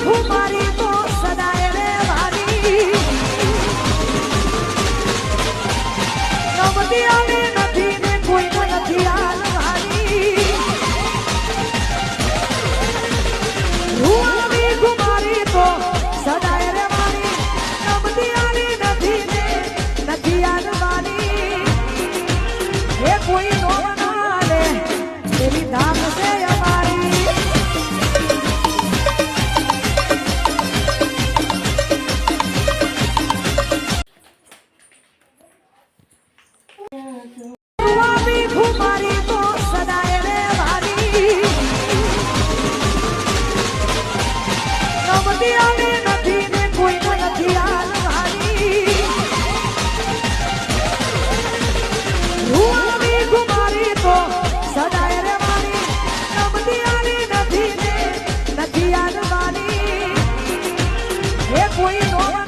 ઘુમારી તો સદાય રે વારી નવતી આવે નથી ને કોઈ નથી આલવાની રૂઆવી ઘુમારી તો સદાય રે વારી નવતી આવી નથી ને નથી આલવાની એ કોઈ નો ના લે તેરી ધામ છે અમારી ઘુમારી તો સદાય રે વારી નવતી આવે નથી ને કોઈ નથી આલવાની રૂઆવી ઘુમારી તો સદાય રે વારી નવતી આવી નથી ને નથી આલવાની એ કોઈ નો